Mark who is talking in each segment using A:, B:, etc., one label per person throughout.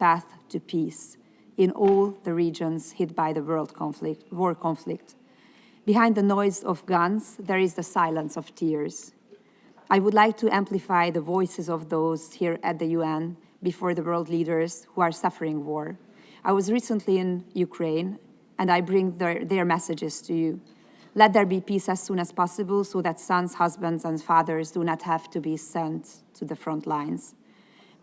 A: path to peace in all the regions hit by the war conflict. Behind the noise of guns, there is the silence of tears. I would like to amplify the voices of those here at the UN before the world leaders who are suffering war. I was recently in Ukraine, and I bring their messages to you. Let there be peace as soon as possible so that sons, husbands, and fathers do not have to be sent to the front lines.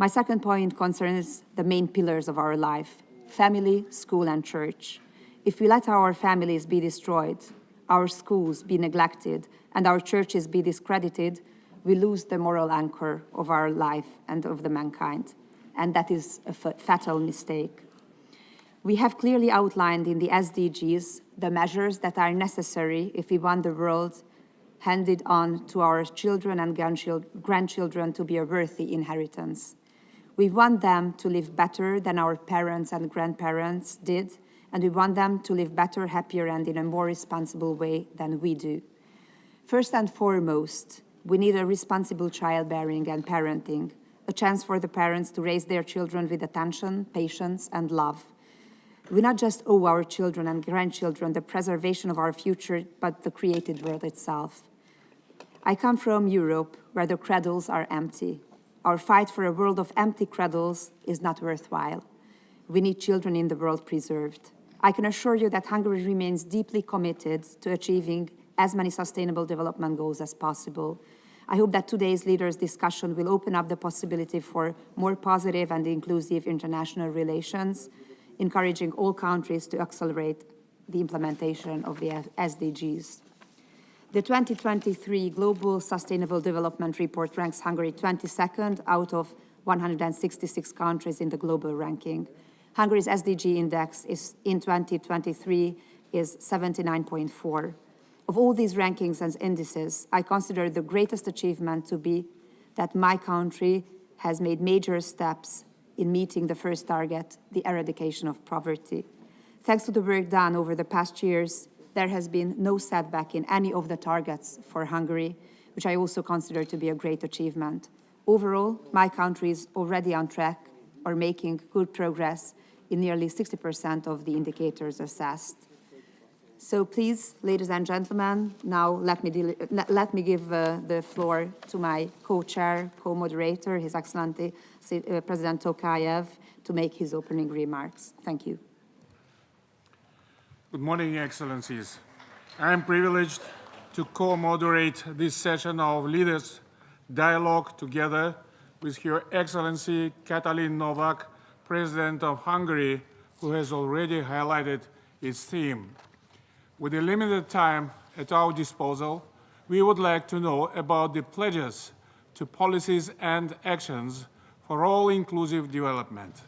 A: My second point concerns the main pillars of our life: family, school, and church. If we let our families be destroyed, our schools be neglected, and our churches be discredited, we lose the moral anchor of our life and of the mankind. And that is a fatal mistake. We have clearly outlined in the SDGs the measures that are necessary if we want the world handed on to our children and grandchildren to be a worthy inheritance. We want them to live better than our parents and grandparents did, and we want them to live better, happier, and in a more responsible way than we do. First and foremost, we need a responsible childbearing and parenting, a chance for the parents to raise their children with attention, patience, and love. We not just owe our children and grandchildren the preservation of our future, but the created world itself. I come from Europe, where the cradles are empty. Our fight for a world of empty cradles is not worthwhile. We need children in the world preserved. I can assure you that Hungary remains deeply committed to achieving as many sustainable development goals as possible. I hope that today's leaders' discussion will open up the possibility for more positive and inclusive international relations, encouraging all countries to accelerate the implementation of the SDGs. The 2023 Global Sustainable Development Report ranks Hungary 22nd out of 166 countries in the global ranking. Hungary's SDG index in 2023 is 79.4. Of all these rankings and indices, I consider the greatest achievement to be that my country has made major steps in meeting the first target, the eradication of poverty. Thanks to the work done over the past years, there has been no setback in any of the targets for Hungary, which I also consider to be a great achievement. Overall, my country is already on track or making good progress in nearly 60% of the indicators assessed. So please, ladies and gentlemen, now let me give the floor to my co-chair, co-moderator, His Excellency President Tokayev, to make his opening remarks. Thank you.
B: Good morning, Excellencies. I am privileged to co-moderate this session of Leaders' Dialogue together with Her Excellency Katalin Novak, President of Hungary, who has already highlighted its theme. With the limited time at our disposal, we would like to know about the pledges to policies and actions for all-inclusive development.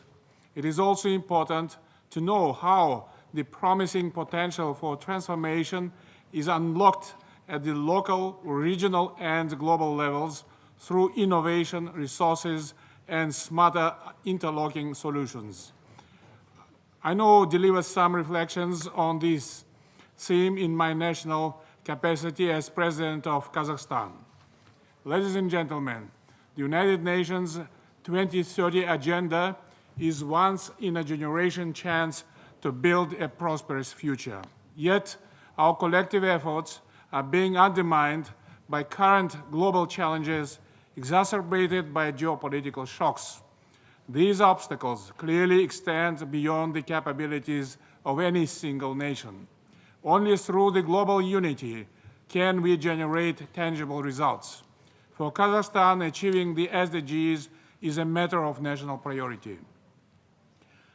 B: It is also important to know how the promising potential for transformation is unlocked at the local, regional, and global levels through innovation, resources, and smarter interlocking solutions. I now deliver some reflections on this theme in my national capacity as President of Kazakhstan. Ladies and gentlemen, the United Nations 2030 Agenda is once-in-a-generation chance to build a prosperous future. Yet, our collective efforts are being undermined by current global challenges exacerbated by geopolitical shocks. These obstacles clearly extend beyond the capabilities of any single nation. Only through the global unity can we generate tangible results. For Kazakhstan, achieving the SDGs is a matter of national priority.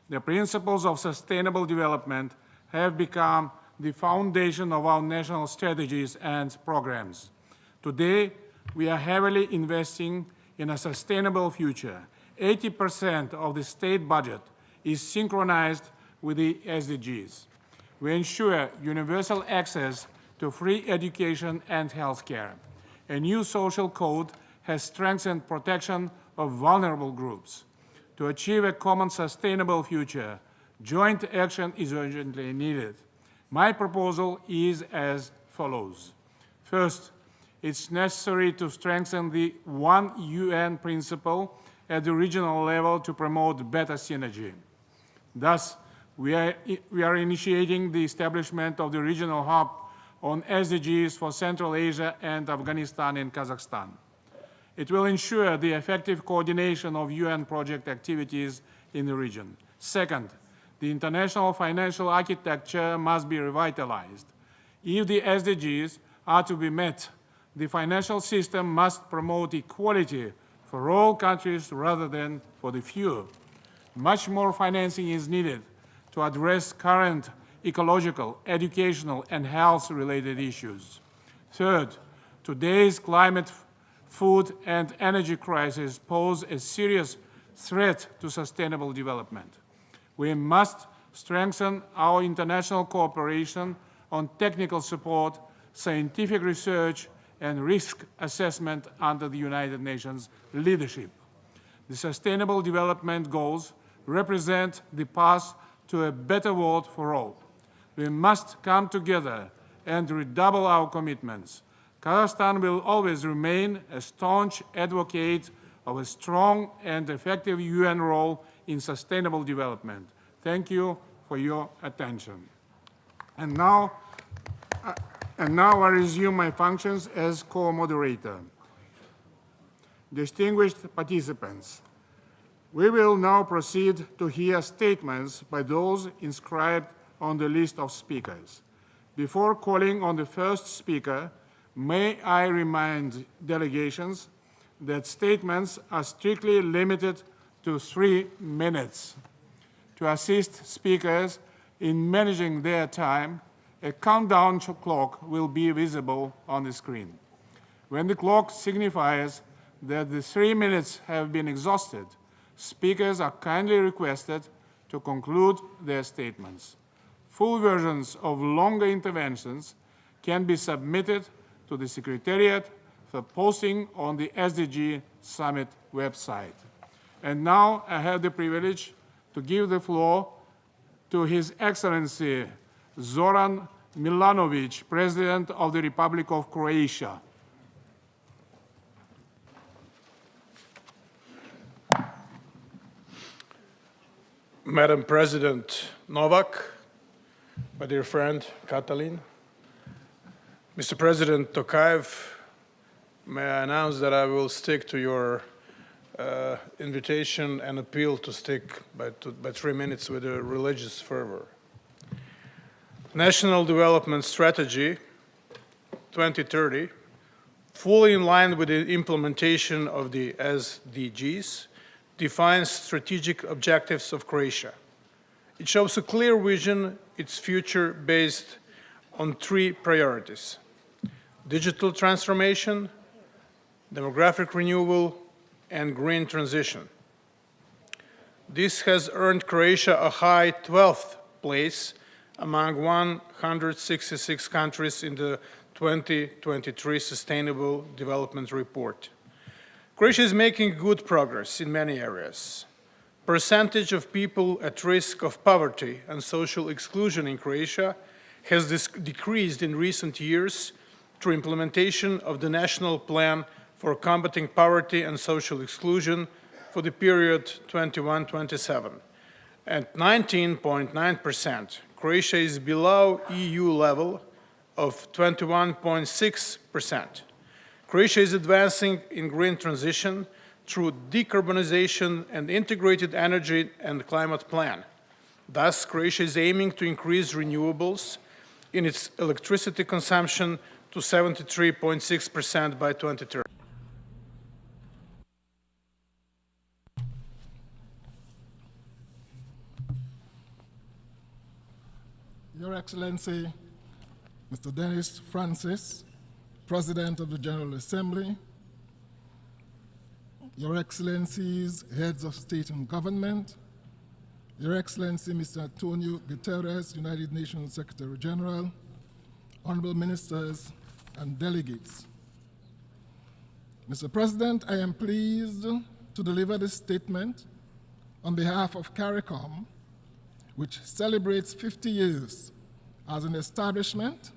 B: The principles of sustainable development have become the foundation of our national strategies and programs. Today, we are heavily investing in a sustainable future. 80% of the state budget is synchronized with the SDGs. We ensure universal access to free education and healthcare. A new social code has strengthened protection of vulnerable groups. To achieve a common sustainable future, joint action is urgently needed. My proposal is as follows. First, it's necessary to strengthen the one UN principle at the regional level to promote better synergy. Thus, we are initiating the establishment of the regional hub on SDGs for Central Asia and Afghanistan and Kazakhstan. It will ensure the effective coordination of UN project activities in the region. Second, the international financial architecture must be revitalized. If the SDGs are to be met, the financial system must promote equality for all countries rather than for the few. Much more financing is needed to address current ecological, educational, and health-related issues. Third, today's climate, food, and energy crisis pose a serious threat to sustainable development. We must strengthen our international cooperation on technical support, scientific research, and risk assessment under the United Nations leadership. The Sustainable Development Goals represent the path to a better world for all. We must come together and redouble our commitments. Kazakhstan will always remain a staunch advocate of a strong and effective UN role in sustainable development. Thank you for your attention. And now I resume my functions as co-moderator. Distinguished participants, we will now proceed to hear statements by those inscribed on the list of speakers. Before calling on the first speaker, may I remind delegations that statements are strictly limited to 3 minutes. To assist speakers in managing their time, a countdown clock will be visible on the screen. When the clock signifies that the 3 minutes have been exhausted, speakers are kindly requested to conclude their statements. Full versions of longer interventions can be submitted to the Secretariat for posting on the SDG Summit website. And now I have the privilege to give the floor to His Excellency Zoran Milanovic, President of the Republic of Croatia.
C: Madam President Novak, my dear friend Katalin, Mr. President Tokayev, may I announce that I will stick to your invitation and appeal to stick by 3 minutes with a religious fervor. National Development Strategy 2030, fully in line with the implementation of the SDGs, defines strategic objectives of Croatia. It shows a clear vision, its future based on 3 priorities: digital transformation, demographic renewal, and green transition. This has earned Croatia a high 12th place among 166 countries in the 2023 Sustainable Development Report. Croatia is making good progress in many areas. Percentage of people at risk of poverty and social exclusion in Croatia has decreased in recent years through implementation of the National Plan for Combating Poverty and Social Exclusion for the period 21-27. At 19.9%, Croatia is below EU level of 21.6%. Croatia is advancing in green transition through decarbonization and integrated energy and climate plan. Thus, Croatia is aiming to increase renewables in its electricity consumption to 73.6% by 2030.
D: Your Excellency, Mr. Dennis Francis, President of the General Assembly, Your Excellencies, Heads of State and Government, Your Excellency, Mr. Antonio Guterres, United Nations Secretary General, Honorable Ministers and Delegates. Mr. President, I am pleased to deliver this statement on behalf of CARICOM, which celebrates 50 years as an establishment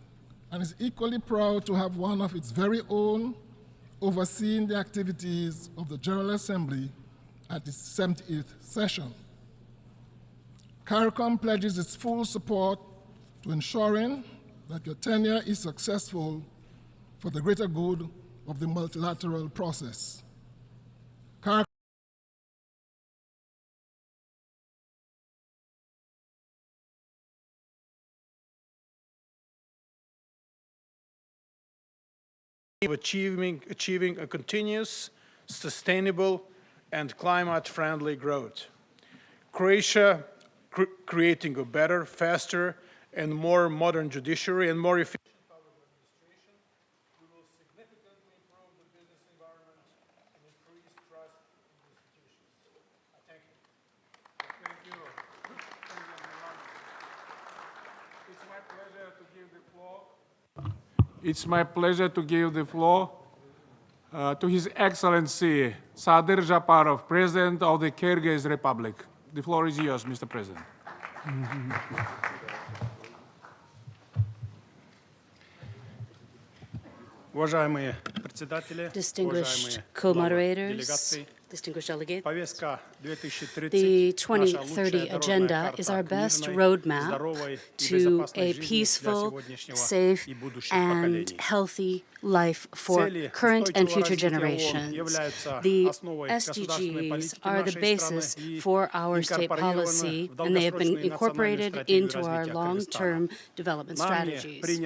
D: and is equally proud to have one of its very own overseeing the activities of the General Assembly at its 78th session. CARICOM pledges its full support to ensuring that your tenure is successful for the greater good of the multilateral process. CARICOM
C: achieving a continuous, sustainable, and climate-friendly growth. Croatia creating a better, faster, and more modern judiciary and more efficient public administration. We will significantly improve the business environment and increase trust in institutions. Thank you.
B: Thank you. It's my pleasure to give the floor. It's my pleasure to give the floor to His Excellency Sadir Japarov, President of the Kyrgyz Republic. The floor is yours, Mr. President.
E: Distinguished co-moderators, distinguished delegates, the 2030 Agenda is our best roadmap to a peaceful, safe, and healthy life for current and future generations. The SDGs are the basis for our state policy, and they have been incorporated into our long-term development strategies.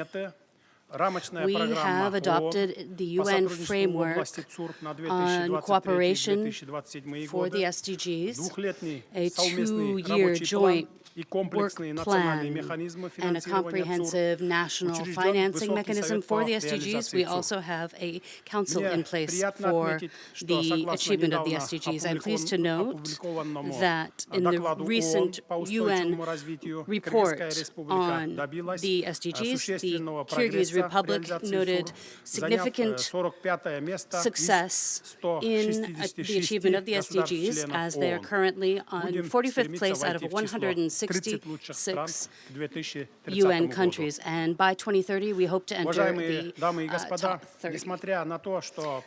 E: We have adopted the UN framework on cooperation for the SDGs, a two-year joint work plan, and a comprehensive national financing mechanism for the SDGs. We also have a council in place for the achievement of the SDGs. I'm pleased to note that in the recent UN report on the SDGs, the Kyrgyz Republic noted significant success in the achievement of the SDGs, as they are currently on 45th place out of 166 UN countries. And by 2030, we hope to enter the top 30.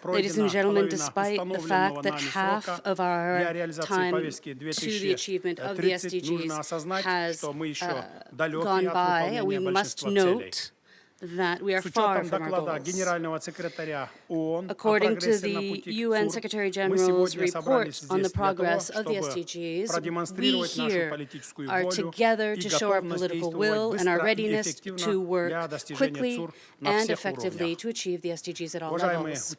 E: Ladies and gentlemen, despite the fact that half of our time to the achievement of the SDGs has gone by, we must note that we are far from our goals. According to the UN Secretary General's report on the progress of the SDGs, we here are together to show our political will and our readiness to work quickly and effectively to achieve the SDGs at all levels.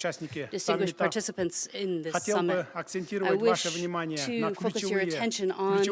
E: Distinguished participants in this summit, I wish to focus your attention on